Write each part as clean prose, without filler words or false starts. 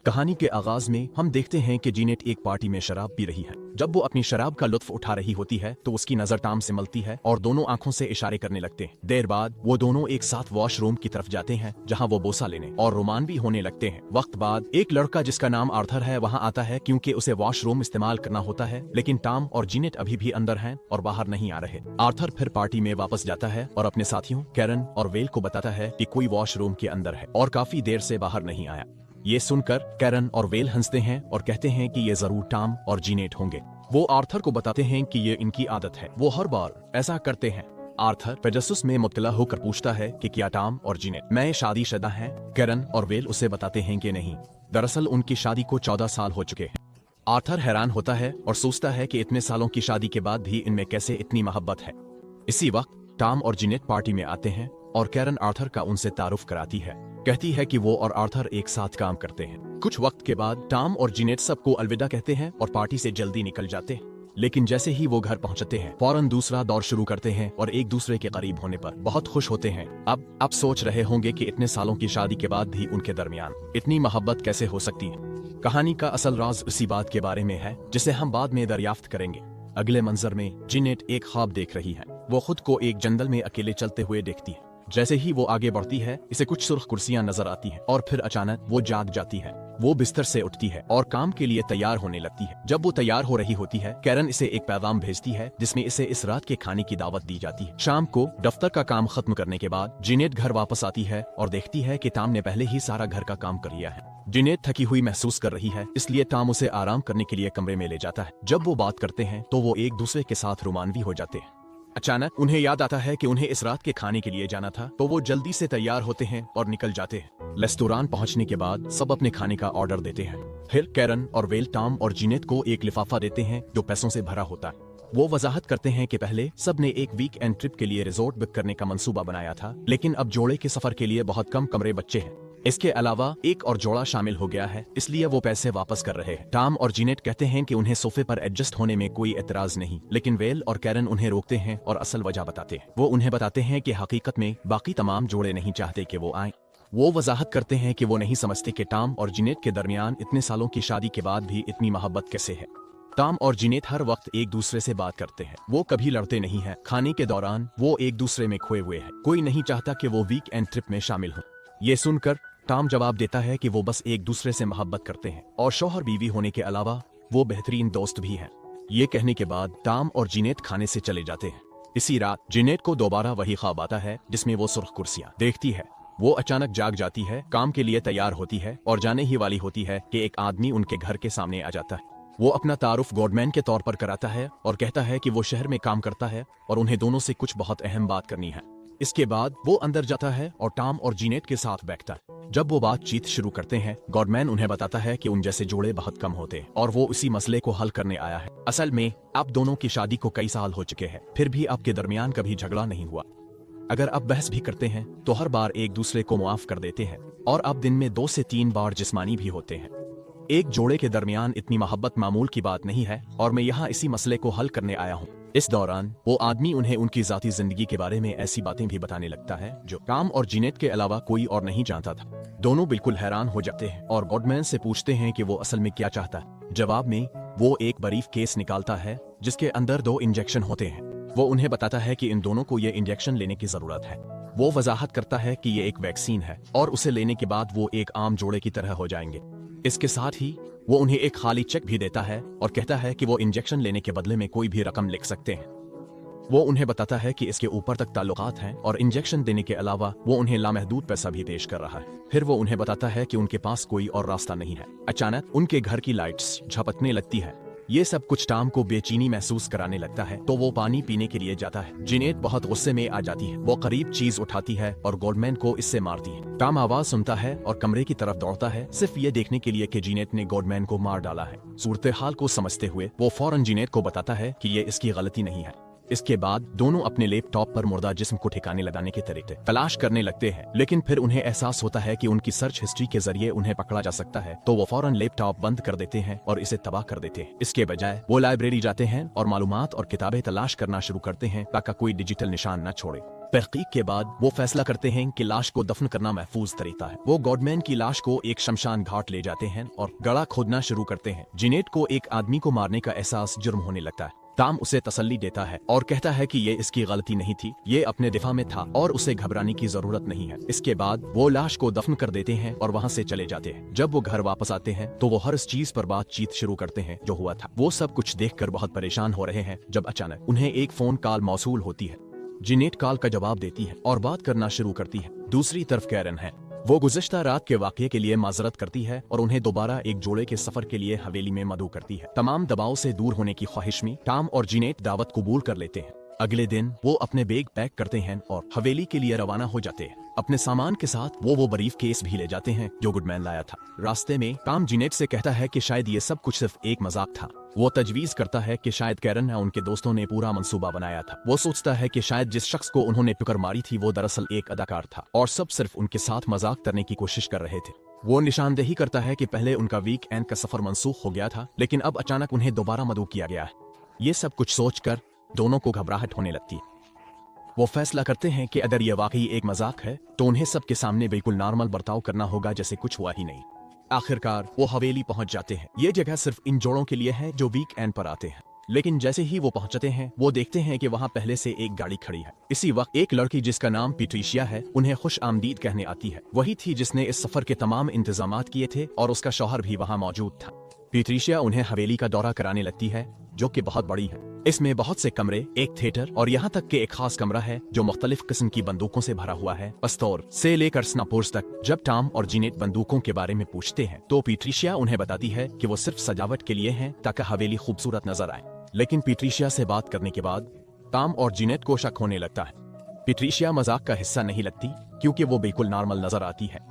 कहानी के आगाज में हम देखते हैं कि जीनेट एक पार्टी में शराब पी रही है। जब वो अपनी शराब का लुत्फ उठा रही होती है तो उसकी नजर टाम से मिलती है और दोनों आंखों से इशारे करने लगते हैं। देर बाद वो दोनों एक साथ वॉशरूम की तरफ जाते हैं जहां वो बोसा लेने और रोमान भी होने लगते हैं। वक्त बाद एक लड़का जिसका नाम आर्थर है वहां आता है क्योंकि उसे वॉशरूम इस्तेमाल करना होता है, लेकिन टॉम और जीनेट अभी भी अंदर हैं और बाहर नहीं आ रहे। आर्थर फिर पार्टी में वापस जाता है और अपने साथियों कैरन और वेल को बताता है कि कोई वॉशरूम के अंदर है और काफी देर से बाहर नहीं आया। ये सुनकर कैरन और वेल हंसते हैं और कहते हैं कि ये जरूर टॉम और जीनेट होंगे। वो आर्थर को बताते हैं कि ये इनकी आदत है, वो हर बार ऐसा करते हैं। आर्थर पेगासस में मुब्तला होकर पूछता है कि क्या टॉम और जीनेट में शादीशुदा हैं? कैरन और वेल उसे बताते हैं कि नहीं, दरअसल उनकी शादी को 14 साल हो चुके हैं। आर्थर हैरान होता है और सोचता है कि इतने सालों की शादी के बाद भी इनमें कैसे इतनी मोहब्बत है। इसी वक्त टॉम और जीनेट पार्टी में आते हैं और कैरन आर्थर का उनसे तारुफ कराती है, कहती है कि वो और आर्थर एक साथ काम करते हैं। कुछ वक्त के बाद टॉम और जीनेट सबको अलविदा कहते हैं और पार्टी से जल्दी निकल जाते हैं। लेकिन जैसे ही वो घर पहुंचते हैं फौरन दूसरा दौर शुरू करते हैं और एक दूसरे के करीब होने पर बहुत खुश होते हैं। अब सोच रहे होंगे कि इतने सालों की शादी के बाद भी उनके दरमियान इतनी मोहब्बत कैसे हो सकती है। कहानी का असल राज उसी बात के बारे में है जिसे हम बाद में दरियाफ्त करेंगे। अगले मंजर में जीनेट एक ख्वाब देख रही है। वो खुद को एक जंगल में अकेले चलते हुए देखती है। जैसे ही वो आगे बढ़ती है इसे कुछ सुर्ख कुर्सियां नजर आती हैं और फिर अचानक वो जाग जाती है। वो बिस्तर से उठती है और काम के लिए तैयार होने लगती है। जब वो तैयार हो रही होती है कैरन इसे एक पैगाम भेजती है जिसमें इसे इस रात के खाने की दावत दी जाती है। शाम को दफ्तर का काम खत्म करने के बाद जीनेट घर वापस आती है और देखती है कि टॉम ने पहले ही सारा घर का काम कर लिया है। जीनेट थकी हुई महसूस कर रही है, इसलिए टॉम उसे आराम करने के लिए कमरे में ले जाता है। जब वो बात करते हैं तो वो एक दूसरे के साथ रोमानवी हो जाते हैं। अचानक उन्हें याद आता है कि उन्हें इस रात के खाने के लिए जाना था, तो वो जल्दी से तैयार होते हैं और निकल जाते हैं। रेस्टोरेंट पहुंचने के बाद सब अपने खाने का ऑर्डर देते हैं। फिर कैरन और वेल टॉम और जीनेट को एक लिफाफा देते हैं जो पैसों से भरा होता है। वो वजाहत करते हैं कि पहले सब ने एक वीक एंड ट्रिप के लिए रिजॉर्ट बुक करने का मंसूबा बनाया था, लेकिन अब जोड़े के सफर के लिए बहुत कम कमरे बचे हैं। इसके अलावा एक और जोड़ा शामिल हो गया है, इसलिए वो पैसे वापस कर रहे हैं। टॉम और जीनेट कहते हैं कि उन्हें सोफे पर एडजस्ट होने में कोई एतराज नहीं, लेकिन वेल और कैरन उन्हें रोकते हैं और असल वजह बताते हैं। वो उन्हें बताते हैं कि हकीकत में बाकी तमाम जोड़े नहीं चाहते कि वो आए। वो वजाहत करते हैं कि वो नहीं समझते कि टॉम और जीनेट के दरमियान इतने सालों की शादी के बाद भी इतनी मोहब्बत कैसे है। टॉम और जीनेट हर वक्त एक दूसरे से बात करते हैं, वो कभी लड़ते नहीं हैं। खाने के दौरान वो एक दूसरे में खोए हुए हैं। कोई नहीं चाहता कि वो वीक एंड ट्रिप में शामिल हो। ये सुनकर टॉम जवाब देता है कि वो बस एक दूसरे से मोहब्बत करते हैं और शौहर बीवी होने के अलावा वो बेहतरीन दोस्त भी हैं। ये कहने के बाद टॉम और जीनेट खाने से चले जाते हैं। इसी रात जीनेट को दोबारा वही ख्वाब आता है जिसमें वो सुर्ख कुर्सियां देखती है। वो अचानक जाग जाती है, काम के लिए तैयार होती है और जाने ही वाली होती है कि एक आदमी उनके घर के सामने आ जाता है। वो अपना तारुफ गॉडमैन के तौर पर कराता है और कहता है कि वो शहर में काम करता है और उन्हें दोनों से कुछ बहुत अहम बात करनी है। इसके बाद वो अंदर जाता है और टॉम और जीनेट के साथ बैठता है। जब वो बातचीत शुरू करते हैं गॉडमैन उन्हें बताता है कि उन जैसे जोड़े बहुत कम होते हैं और वो इसी मसले को हल करने आया है। असल में आप दोनों की शादी को कई साल हो चुके हैं, फिर भी आपके दरमियान कभी झगड़ा नहीं हुआ। अगर आप बहस भी करते हैं तो हर बार एक दूसरे को मुआफ कर देते हैं और आप दिन में 2 से 3 बार जिस्मानी भी होते हैं। एक जोड़े के दरमियान इतनी मोहब्बत मामूल की बात नहीं है और मैं यहाँ इसी मसले को हल करने आया हूँ। इस दौरान वो आदमी उन्हें उनकी जाती जिंदगी के बारे में ऐसी बातें भी बताने लगता है जो टॉम और जीनेट के अलावा कोई और नहीं जानता था। दोनों बिल्कुल हैरान हो जाते हैं और गॉडमैन से पूछते हैं कि वो असल में क्या चाहता है। जवाब में वो एक बरीफ केस निकालता है जिसके अंदर 2 इंजेक्शन होते हैं। वो उन्हें बताता है कि इन दोनों को ये इंजेक्शन लेने की जरूरत है। वो वजाहत करता है कि ये एक वैक्सीन है और उसे लेने के बाद वो एक आम जोड़े की तरह हो जाएंगे। इसके साथ ही वो उन्हें एक खाली चेक भी देता है और कहता है कि वो इंजेक्शन लेने के बदले में कोई भी रकम लिख सकते हैं। वो उन्हें बताता है कि इसके ऊपर तक ताल्लुकात हैं और इंजेक्शन देने के अलावा वो उन्हें लामहदूद पैसा भी पेश कर रहा है। फिर वो उन्हें बताता है कि उनके पास कोई और रास्ता नहीं है। अचानक उनके घर की लाइट्स झपकने लगती है। ये सब कुछ टॉम को बेचैनी महसूस कराने लगता है, तो वो पानी पीने के लिए जाता है। जीनेट बहुत गुस्से में आ जाती है। वो करीब चीज उठाती है और गॉडमैन को इससे मारती है। टॉम आवाज सुनता है और कमरे की तरफ दौड़ता है, सिर्फ ये देखने के लिए कि जीनेट ने गॉडमैन को मार डाला है। सूरत हाल को समझते हुए वो फौरन जीनेट को बताता है कि ये इसकी गलती नहीं है। इसके बाद दोनों अपने लैपटॉप पर मुर्दा जिस्म को ठिकाने लगाने के तरीके तलाश करने लगते हैं, लेकिन फिर उन्हें एहसास होता है कि उनकी सर्च हिस्ट्री के जरिए उन्हें पकड़ा जा सकता है, तो वो फौरन लैपटॉप बंद कर देते हैं और इसे तबाह कर देते हैं। इसके बजाय वो लाइब्रेरी जाते हैं और मालूमात और किताबें तलाश करना शुरू करते हैं ताकि कोई डिजिटल निशान न छोड़े। तहकीक के बाद वो फैसला करते हैं कि लाश को दफन करना महफूज तरीका है। वो गॉडमैन की लाश को एक शमशान घाट ले जाते हैं और गड़ा खोदना शुरू करते हैं। जिनेट को एक आदमी को मारने का एहसास जुर्म होने लगता है। टॉम उसे तसल्ली देता है और कहता है कि ये इसकी गलती नहीं थी, ये अपने दिफा में था और उसे घबराने की जरूरत नहीं है। इसके बाद वो लाश को दफन कर देते हैं और वहाँ से चले जाते हैं। जब वो घर वापस आते हैं तो वो हर इस चीज पर बातचीत शुरू करते हैं जो हुआ था। वो सब कुछ देखकर बहुत परेशान हो रहे हैं जब अचानक उन्हें एक फोन कॉल मौसूल होती है। जिनेट कॉल का जवाब देती है और बात करना शुरू करती है। दूसरी तरफ कैरन है। वो गुज़िश्ता रात के वाक़ये के लिए माजरत करती है और उन्हें दोबारा एक जोड़े के सफर के लिए हवेली में मदऊ करती है। तमाम दबाव से दूर होने की ख्वाहिश में टॉम और जिनेट दावत कबूल कर लेते हैं। अगले दिन वो अपने बैग पैक करते हैं और हवेली के लिए रवाना हो जाते हैं। अपने सामान के साथ वो बरीफ केस भी ले जाते हैं जो गुडमैन लाया था। रास्ते में टॉम जिनेट से कहता है कि शायद ये सब कुछ सिर्फ एक मजाक था। वो तजवीज करता है कि शायद कैरन या उनके दोस्तों ने पूरा मंसूबा बनाया था। वो सोचता है कि शायद जिस शख्स को उन्होंने टुकर मारी थी वो दरअसल एक अदाकार था और सब सिर्फ उनके साथ मजाक करने की कोशिश कर रहे थे। वो निशानदेही करता है कि पहले उनका वीक एंड का सफर मंसूख हो गया था, लेकिन अब अचानक उन्हें दोबारा मदऊ किया गया है। ये सब कुछ सोचकर दोनों को घबराहट होने लगती है। वो फैसला करते हैं कि अगर ये वाकई एक मजाक है तो उन्हें सबके सामने बिल्कुल नॉर्मल बर्ताव करना होगा जैसे कुछ हुआ ही नहीं। आखिरकार वो हवेली पहुंच जाते हैं। ये जगह सिर्फ इन जोड़ों के लिए है जो वीक एंड पर आते हैं, लेकिन जैसे ही वो पहुंचते हैं वो देखते हैं कि वहाँ पहले से एक गाड़ी खड़ी है। इसी वक्त एक लड़की जिसका नाम पैट्रिशिया है उन्हें खुश आमदीद कहने आती है। वही थी जिसने इस सफर के तमाम इंतजामात किए थे और उसका शौहर भी वहाँ मौजूद था। पैट्रिशिया उन्हें हवेली का दौरा कराने लगती है जो कि बहुत बड़ी है। इसमें बहुत से कमरे, एक थिएटर और यहाँ तक कि एक खास कमरा है जो मुख्तलिफ किस्म की बंदूकों से भरा हुआ है, पिस्तौल से लेकर स्नाइपर्स तक। जब टॉम और जिनेट बंदूकों के बारे में पूछते हैं तो पैट्रिशिया उन्हें बताती है कि वो सिर्फ सजावट के लिए हैं ताकि हवेली खूबसूरत नजर आए। लेकिन पैट्रिशिया से बात करने के बाद टॉम और जिनेट को शक होने लगता है। पैट्रिशिया मजाक का हिस्सा नहीं लगती क्योंकि वो बिल्कुल नॉर्मल नजर आती है।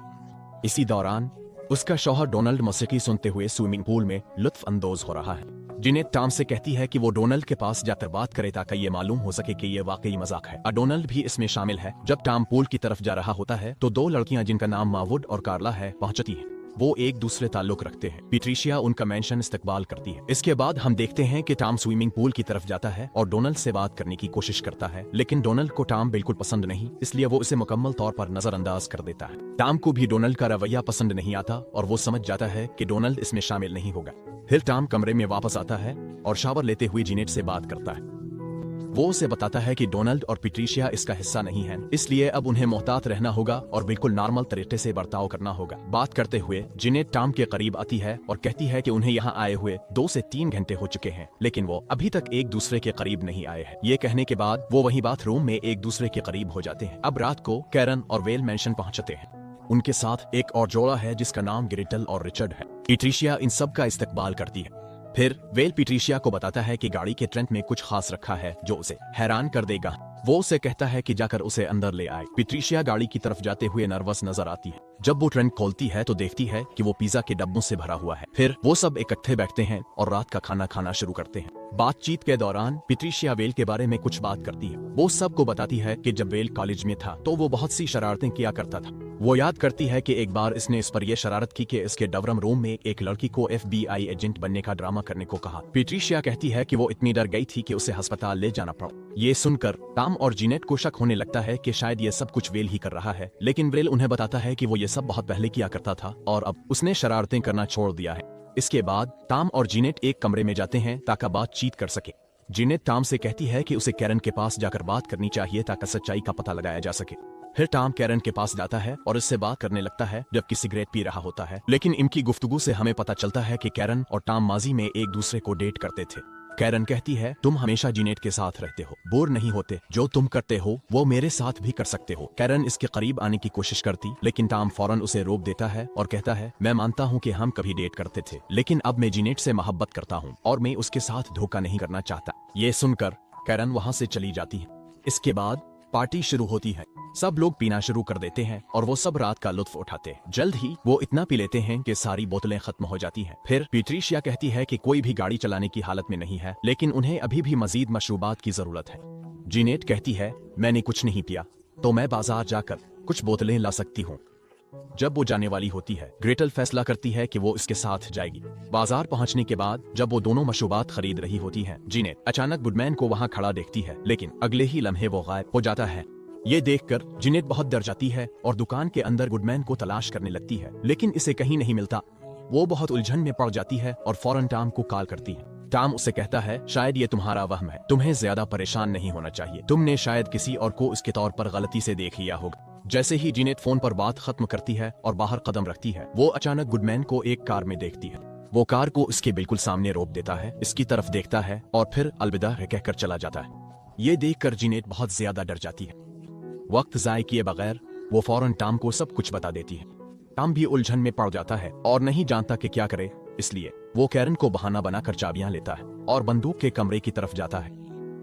इसी दौरान उसका शौहर डोनाल्ड मौसीकी सुनते हुए स्विमिंग पूल में लुत्फ अंदोज हो रहा है। जिनेट टॉम से कहती है कि वो डोनाल्ड के पास जाकर बात करे ताकि ये मालूम हो सके कि ये वाकई मजाक है। डोनाल्ड भी इसमें शामिल है। जब टॉम पूल की तरफ जा रहा होता है तो दो लड़कियां जिनका नाम मावुड और कार्ला है पहुंचती हैं। वो एक दूसरे ताल्लुक रखते हैं। पैट्रिशिया उनका मेंशन इस्तकबाल करती है। इसके बाद हम देखते हैं कि टॉम स्विमिंग पूल की तरफ जाता है और डोनाल्ड से बात करने की कोशिश करता है, लेकिन डोनाल्ड को टॉम बिल्कुल पसंद नहीं, इसलिए वो उसे मुकम्मल तौर पर नजरअंदाज कर देता है। टॉम को भी डोनाल्ड का रवैया पसंद नहीं आता और वो समझ जाता है कि डोनाल्ड इसमें शामिल नहीं होगा। फिर टॉम कमरे में वापस आता है और शावर लेते हुए जिनेट से बात करता है। वो उसे बताता है कि डोनाल्ड और पैट्रिशिया इसका हिस्सा नहीं है, इसलिए अब उन्हें मोहतात रहना होगा और बिल्कुल नॉर्मल तरीके से बर्ताव करना होगा। बात करते हुए जिनेट टॉम के करीब आती है और कहती है कि उन्हें यहाँ आए हुए 2 से 3 घंटे हो चुके हैं, लेकिन वो अभी तक एक दूसरे के करीब नहीं आए हैं। ये कहने के बाद वो वही बाथरूम में एक दूसरे के करीब हो जाते हैं। अब रात को कैरन और वेल मैंशन पहुंचते हैं। उनके साथ एक और जोड़ा है जिसका नाम ग्रेटल और रिचर्ड है। पैट्रिशिया इन सब का इस्तकबाल करती है। फिर वेल पैट्रिशिया को बताता है कि गाड़ी के ट्रंक में कुछ खास रखा है जो उसे हैरान कर देगा। वो उसे कहता है कि जाकर उसे अंदर ले आए। पैट्रिशिया गाड़ी की तरफ जाते हुए नर्वस नजर आती है। जब वो ट्रंक खोलती है तो देखती है कि वो पिज्जा के डब्बों से भरा हुआ है। फिर वो सब इकट्ठे बैठते हैं और रात का खाना खाना शुरू करते हैं। बातचीत के दौरान पैट्रिशिया वेल के बारे में कुछ बात करती है। वो सबको बताती है कि जब वेल कॉलेज में था तो वो बहुत सी शरारतें किया करता था। वो याद करती है कि एक बार इसने इस पर यह शरारत की कि इसके डवरम रूम में एक लड़की को FBI एजेंट बनने का ड्रामा करने को कहा। पैट्रिशिया कहती है कि वो इतनी डर गई थी कि उसे अस्पताल ले जाना पड़ा। ये सुनकर टॉम और जिनेट को शक होने लगता है कि शायद ये सब कुछ वेल ही कर रहा है, लेकिन वेल उन्हें बताता है कि वो ये सब बहुत पहले किया करता था और अब उसने शरारतें करना छोड़ दिया है। इसके बाद टॉम और जिनेट एक कमरे में जाते हैं ताकि बातचीत कर सके। जिनेट टॉम से कहती है कि उसे कैरन के पास जाकर बात करनी चाहिए ताकि सच्चाई का पता लगाया जा सके। फिर टॉम कैरन के पास जाता है और इससे बात करने लगता है जबकि सिगरेट पी रहा होता है, लेकिन इनकी गुफ्तगू से हमें पता चलता है कि कैरन और टॉम माजी में एक दूसरे को डेट करते थे। कैरन कहती है, तुम हमेशा जिनेट के साथ रहते हो, बोर नहीं होते, जो तुम करते हो वो मेरे साथ भी कर सकते हो। कैरन इसके करीब आने की कोशिश करती, लेकिन टॉम फौरन उसे रोक देता है और कहता है, मैं मानता हूँ कि हम कभी डेट करते थे, लेकिन अब मैं जिनेट से मोहब्बत करता हूँ और मैं उसके साथ धोखा नहीं करना चाहता। ये सुनकर कैरन वहाँ से चली जाती है। इसके बाद पार्टी शुरू होती है। सब लोग पीना शुरू कर देते हैं और वो सब रात का लुत्फ उठाते हैं। जल्द ही वो इतना पी लेते हैं कि सारी बोतलें खत्म हो जाती हैं। फिर पैट्रिशिया कहती है कि कोई भी गाड़ी चलाने की हालत में नहीं है, लेकिन उन्हें अभी भी मजीद मशरूबात की जरूरत है। जिनेट कहती है, मैंने कुछ नहीं पिया तो मैं बाजार जाकर कुछ बोतलें ला सकती हूँ। जब वो जाने वाली होती है, ग्रेटल फैसला करती है कि वो इसके साथ जाएगी। बाजार पहुंचने के बाद जब वो दोनों मशरूबात खरीद रही होती हैं, जिनेट अचानक गुडमैन को वहां खड़ा देखती है, लेकिन अगले ही लम्हे वो गायब हो जाता है। ये देखकर जिनेट बहुत डर जाती है और दुकान के अंदर गुडमैन को तलाश करने लगती है, लेकिन इसे कहीं नहीं मिलता। वो बहुत उलझन में पड़ जाती है और फौरन टॉम को कॉल करती है। टॉम उसे कहता है, शायद ये तुम्हारा वहम है, तुम्हें ज्यादा परेशान नहीं होना चाहिए, तुमने शायद किसी और को इसके तौर पर गलती से देख लिया होगा। जैसे ही जिनेट फोन पर बात खत्म करती है और बाहर कदम रखती है, वो अचानक गुडमैन को एक कार में देखती है। वो कार को इसके बिल्कुल सामने रोक देता है, इसकी तरफ देखता है और फिर अलविदा कहकर चला जाता है। ये देखकर जिनेट बहुत ज्यादा डर जाती है। वक्त जाय किए बगैर वो फौरन टॉम को सब कुछ बता देती है। टॉम भी उलझन में पड़ जाता है और नहीं जानता कि क्या करे, इसलिए वो कैरन को बहाना बनाकर चाबियां लेता है और बंदूक के कमरे की तरफ जाता है।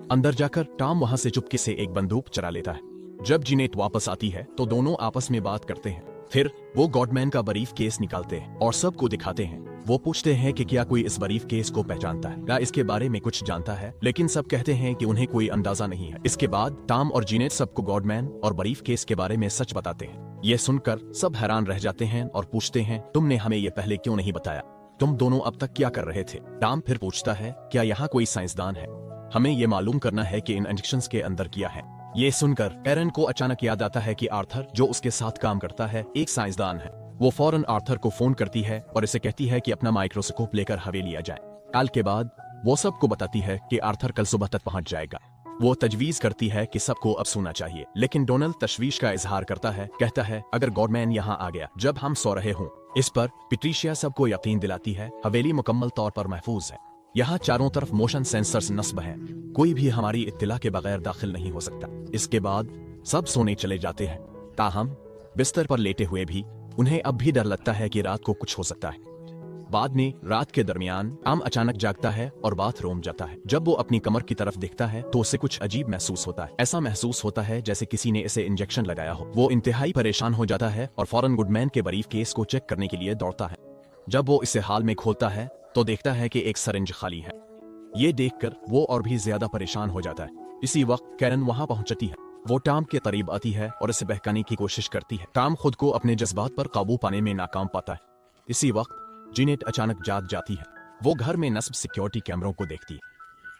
अंदर जाकर टॉम वहां से चुपके से एक बंदूक चुरा लेता है। जब जिनेट वापस आती है तो दोनों आपस में बात करते हैं। फिर वो गॉडमैन का बरीफ केस निकालते हैं और सबको दिखाते हैं। वो पूछते हैं कि क्या कोई इस बरीफ केस को पहचानता है या इसके बारे में कुछ जानता है, लेकिन सब कहते हैं कि उन्हें कोई अंदाजा नहीं है। इसके बाद टॉम और जिनेट सबको गॉडमैन और बरीफ केस के बारे में सच बताते हैं। ये सुनकर सब हैरान रह जाते हैं और पूछते हैं, तुमने हमें ये पहले क्यों नहीं बताया? तुम दोनों अब तक क्या कर रहे थे? टॉम फिर पूछता है, क्या यहाँ कोई साइंसदान है? हमें ये मालूम करना है कि इन इंजेक्शंस के अंदर क्या है। ये सुनकर कैरन को अचानक याद आता है कि आर्थर जो उसके साथ काम करता है एक साइंसदान है। वो फौरन आर्थर को फोन करती है और इसे कहती है कि अपना माइक्रोस्कोप लेकर हवेली आ जाए। कल के बाद वो सबको बताती है कि आर्थर कल सुबह तक पहुंच जाएगा। वो तजवीज करती है कि सबको अब सोना चाहिए, लेकिन डोनाल्ड तशवीश का इजहार करता है, कहता है अगर गॉडमैन यहाँ आ गया जब हम सो रहे हों। इस पर पेट्रिशिया सबको यकीन दिलाती है हवेली मुकम्मल तौर पर महफूज है। यहाँ चारों तरफ मोशन सेंसर्स नस्ब हैं, कोई भी हमारी इत्तिला के बगैर दाखिल नहीं हो सकता। इसके बाद सब सोने चले जाते हैं। ताहम बिस्तर पर लेटे हुए भी उन्हें अब भी डर लगता है कि रात को कुछ हो सकता है। बाद में रात के दरमियान टॉम अचानक जागता है और बाथरूम जाता है। जब वो अपनी कमर की तरफ देखता है तो उसे कुछ अजीब महसूस होता है। ऐसा महसूस होता है जैसे किसी ने इसे इंजेक्शन लगाया हो। वो इंतहाई परेशान हो जाता है और फौरन गुडमैन के बरीफ केस को चेक करने के लिए दौड़ता है। जब वो इसे हाल में खोलता है तो देखता है कि एक सिरिंज खाली है। ये देखकर वो और भी ज्यादा परेशान हो जाता है। इसी वक्त कैरन वहां पहुंचती है। वो टॉम के करीब आती है और इसे बहकाने की कोशिश करती है। टॉम खुद को अपने जज्बात पर काबू पाने में नाकाम पाता है। इसी वक्त जिनेट अचानक जाग जाती है। वो घर में नस्ब सिक्योरिटी कैमरों को देखती है।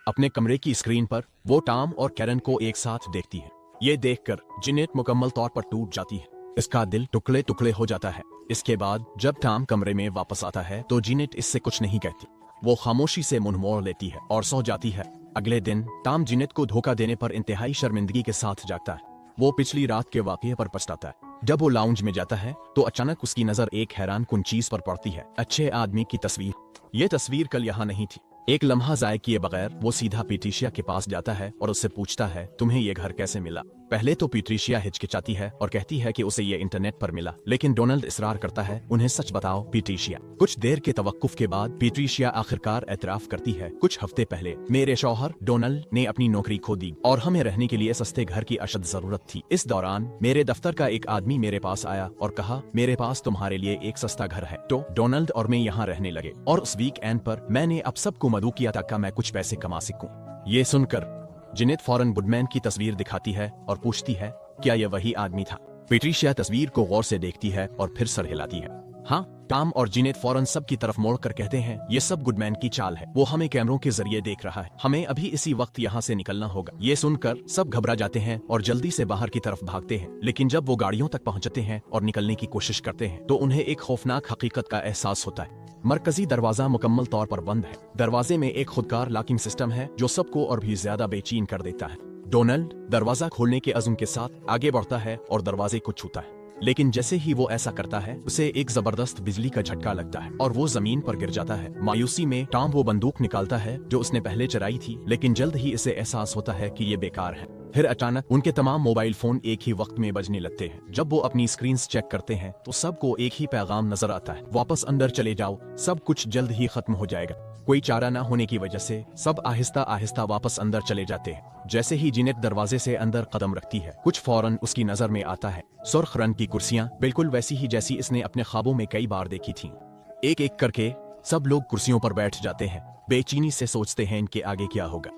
अपने कमरे की स्क्रीन पर वो टॉम और कैरन को एक साथ देखती है। ये देखकर जिनेट मुकम्मल तौर पर टूट जाती है। इसका दिल टुकड़े टुकड़े हो जाता है। इसके बाद जब टॉम कमरे में वापस आता है तो जिनेट इससे कुछ नहीं कहती। वो खामोशी से मुंह मोड़ लेती है और सो जाती है। अगले दिन टॉम जिनेट को धोखा देने पर इंतहाई शर्मिंदगी के साथ जागता है। वो पिछली रात के वाकये पर पछताता है। जब वो लाउंज में जाता है तो अचानक उसकी नजर एक हैरान कुन चीज पर पड़ती है, अच्छे आदमी की तस्वीर। ये तस्वीर कल यहाँ नहीं थी। एक लम्हा जाय किए बगैर वो सीधा पेट्रिशिया के पास जाता है और उससे पूछता है, तुम्हें ये घर कैसे मिला? पहले तो पेट्रिशिया हिचकिचाती है और कहती है कि उसे ये इंटरनेट पर मिला, लेकिन डोनाल्ड इसरार करता है, उन्हें सच बताओ पेट्रिशिया। कुछ देर के तवक्कुफ के बाद पेट्रिशिया आखिरकार एतराफ करती है, कुछ हफ्ते पहले मेरे शौहर डोनाल्ड ने अपनी नौकरी खो दी और हमें रहने के लिए सस्ते घर की अशद जरूरत थी। इस दौरान मेरे दफ्तर का एक आदमी मेरे पास आया और कहा, मेरे पास तुम्हारे लिए एक सस्ता घर है। तो डोनाल्ड और मैं यहाँ रहने लगे और उस वीक एंड पर मैंने अब सबको मदऊ किया ताकि मैं कुछ पैसे कमा सकूं। ये सुनकर जिनेट फौरन गुडमैन की तस्वीर दिखाती है और पूछती है, क्या यह वही आदमी था? पेट्रिशिया तस्वीर को गौर से देखती है और फिर सर हिलाती है। हाँ। टॉम और जिनेट फौरन सब की तरफ मोड़ कर कहते हैं, ये सब गुडमैन की चाल है, वो हमें कैमरों के जरिए देख रहा है, हमें अभी इसी वक्त यहाँ से निकलना होगा। ये सुनकर सब घबरा जाते हैं और जल्दी से बाहर की तरफ भागते हैं, लेकिन जब वो गाड़ियों तक पहुँचते हैं और निकलने की कोशिश करते हैं तो उन्हें एक खौफनाक हकीकत का एहसास होता है। मरकजी दरवाजा मुकम्मल तौर पर बंद है। दरवाजे में एक खुदकार लॉकिंग सिस्टम है जो सबको और भी ज्यादा बेचैन कर देता है। डोनाल्ड दरवाजा खोलने के अज़्म के साथ आगे बढ़ता है और दरवाजे को छूता है, लेकिन जैसे ही वो ऐसा करता है उसे एक जबरदस्त बिजली का झटका लगता है और वो जमीन पर गिर जाता है। मायूसी में टॉम वो बंदूक निकालता है जो उसने पहले चलाई थी, लेकिन जल्द ही इसे एहसास होता है कि ये बेकार है। फिर अचानक उनके तमाम मोबाइल फोन एक ही वक्त में बजने लगते हैं। जब वो अपनी स्क्रीन चेक करते हैं तो सबको एक ही पैगाम नजर आता है, वापस अंदर चले जाओ, सब कुछ जल्द ही खत्म हो जाएगा। कोई चारा न होने की वजह से सब आहिस्ता आहिस्ता वापस अंदर चले जाते हैं। जैसे ही जिनेट दरवाजे से अंदर कदम रखती है, कुछ फौरन उसकी नजर में आता है। सुर्ख रंग की कुर्सियां, बिल्कुल वैसी ही जैसी इसने अपने ख्वाबों में कई बार देखी थी। एक एक करके सब लोग कुर्सियों पर बैठ जाते हैं, बेचैनी से सोचते हैं इनके आगे क्या होगा।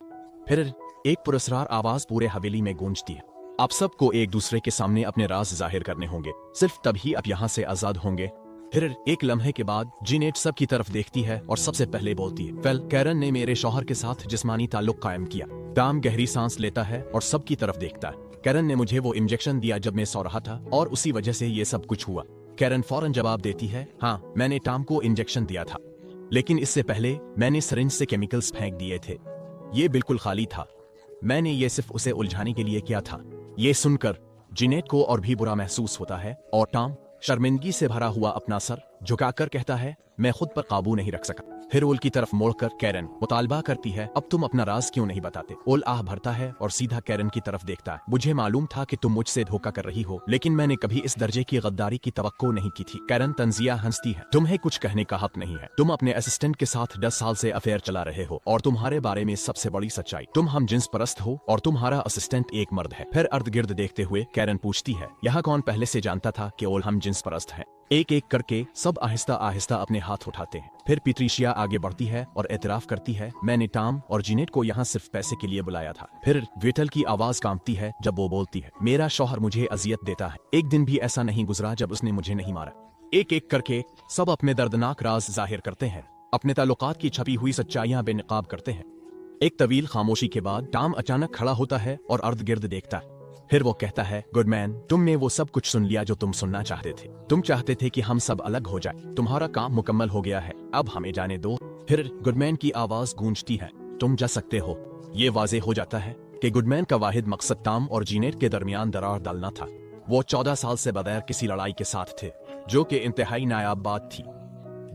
फिर एक पुरस्कार आवाज पूरे हवेली में गूंजती है, आप सबको एक दूसरे के सामने अपने राज जाहिर करने होंगे, सिर्फ तभी आप यहाँ से आजाद होंगे। फिर एक लम्हे के बाद जिनेट सब की तरफ देखती है और सबसे पहले बोलती है, वेल कैरन ने मेरे शौहर के साथ जिस्मानी ताल्लुक कायम किया, टाम गहरी सांस लेता है और सबकी तरफ देखता है। कैरन ने मुझे वो इंजेक्शन दिया जब मैं सो रहा था और उसी वजह से ये सब कुछ हुआ। कैरन फौरन जवाब देती है, हाँ मैंने टाम को इंजेक्शन दिया था, लेकिन इससे पहले मैंने सिरिंज से केमिकल्स फेंक दिए थे। ये बिल्कुल खाली था। मैंने ये सिर्फ उसे उलझाने के लिए किया था। ये सुनकर जीनेट को और भी बुरा महसूस होता है और टाम शर्मिंदगी से भरा हुआ अपना सर झुकाकर कहता है, मैं खुद पर काबू नहीं रख सका। फिर ओल की तरफ मोड़कर कैरन मुतालबा करती है, अब तुम अपना राज क्यों नहीं बताते? ओल आह भरता है और सीधा कैरन की तरफ देखता है। मुझे मालूम था कि तुम मुझसे धोखा कर रही हो, लेकिन मैंने कभी इस दर्जे की गद्दारी की तवक्को नहीं की थी। कैरन तंजिया हंसती है, तुम्हें कुछ कहने का हक नहीं है। तुम अपने असिस्टेंट के साथ 10 साल से अफेयर चला रहे हो और तुम्हारे बारे में सबसे बड़ी सच्चाई, तुम हम जिन्स परस्त हो और तुम्हारा असिस्टेंट एक मर्द है। फिर अर्ध गिर्द देखते हुए कैरन पूछती है, यहाँ कौन पहले से जानता था कि ओल हम जिन्स परस्त हैं? एक एक करके सब आहिस्ता आहिस्ता अपने हाथ उठाते हैं। फिर पैट्रिशिया आगे बढ़ती है और एतराफ करती है, मैंने टाम और जीनेट को यहाँ सिर्फ पैसे के लिए बुलाया था। फिर विटल की आवाज कांपती है जब वो बोलती है, मेरा शौहर मुझे अजियत देता है, एक दिन भी ऐसा नहीं गुजरा जब उसने मुझे नहीं मारा। एक एक करके सब अपने दर्दनाक राज जाहिर करते हैं, अपने ताल्लुकात की छपी हुई सच्चाइयां बेनकाब करते हैं। एक तवील खामोशी के बाद टाम अचानक खड़ा होता है और अर्ध गिर्द देखता है। फिर वो कहता है, गुडमैन, तुमने वो सब कुछ सुन लिया जो तुम सुनना चाहते थे। तुम चाहते थे कि हम सब अलग हो जाए। तुम्हारा काम मुकम्मल हो गया है, अब हमें जाने दो। फिर गुडमैन की आवाज गूंजती है, तुम जा सकते हो। ये वाजे हो जाता है कि गुडमैन का वाहिद मकसद टाम और जीनेट के दरमियान दरार डालना था। वो 14 साल से बगैर किसी लड़ाई के साथ थे, जो कि इंतहाई नायाब बात थी।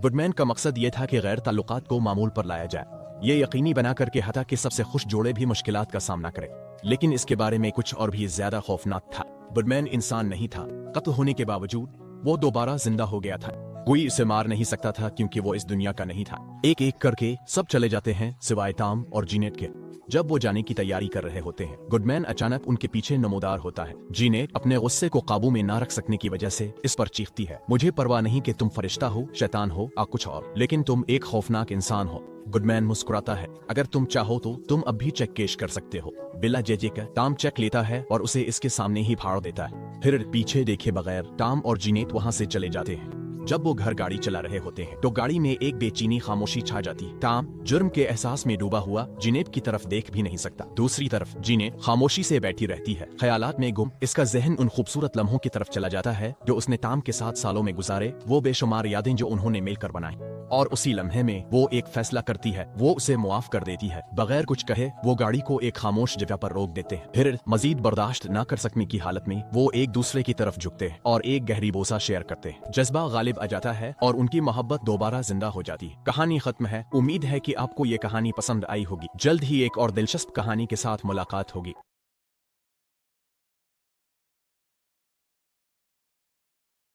गुडमैन का मकसद ये था कि गैर ताल्लुकात को मामूल पर लाया जाए, ये यकीनी बनाकर के हता कि सबसे खुश जोड़े भी मुश्किलात का सामना करें। लेकिन इसके बारे में कुछ और भी ज्यादा खौफनाक था। गुडमैन इंसान नहीं था। कत्ल होने के बावजूद वो दोबारा जिंदा हो गया था। कोई इसे मार नहीं सकता था क्योंकि वो इस दुनिया का नहीं था। एक एक करके सब चले जाते हैं सिवाय टाम और जीनेट के। जब वो जाने की तैयारी कर रहे होते हैं, गुडमैन अचानक उनके पीछे नमोदार होता है। जीनेट अपने गुस्से को काबू में ना रख सकने की वजह से इस पर चीखती है, मुझे परवाह नहीं कि तुम फरिश्ता हो, शैतान हो या कुछ और, लेकिन तुम एक खौफनाक इंसान हो। गुडमैन मुस्कुराता है, अगर तुम चाहो तो तुम अब भी चेक पेश कर सकते हो। बिला जेजे का टाम चेक लेता है और उसे इसके सामने ही फाड़ देता है। फिर पीछे देखे बगैर टाम और जीनेट वहाँ से चले जाते हैं। जब वो घर गाड़ी चला रहे होते हैं तो गाड़ी में एक बेचैनी खामोशी छा जाती है। टाम जुर्म के एहसास में डूबा हुआ जीनेट की तरफ देख भी नहीं सकता। दूसरी तरफ जीनेट खामोशी से बैठी रहती है, ख्यालात में गुम। इसका जहन उन खूबसूरत लम्हों की तरफ चला जाता है जो उसने टाम के साथ सालों में गुजारे, वो बेशुमार यादें जो उन्होंने मिलकर बनाई। और उसी लम्हे में वो एक फैसला करती है, वो उसे मुआफ कर देती है। बगैर कुछ कहे वो गाड़ी को एक खामोश जगह पर रोक देते हैं। फिर मजीद बर्दाश्त न कर सकने की हालत में वो एक दूसरे की तरफ झुकते हैं और एक गहरी बोसा शेयर करते हैं। जज्बा गालिब आ जाता है और उनकी मोहब्बत दोबारा जिंदा हो जाती है। कहानी खत्म है। उम्मीद है कि आपको ये कहानी पसंद आई होगी। जल्द ही एक और दिलचस्प कहानी के साथ मुलाकात होगी।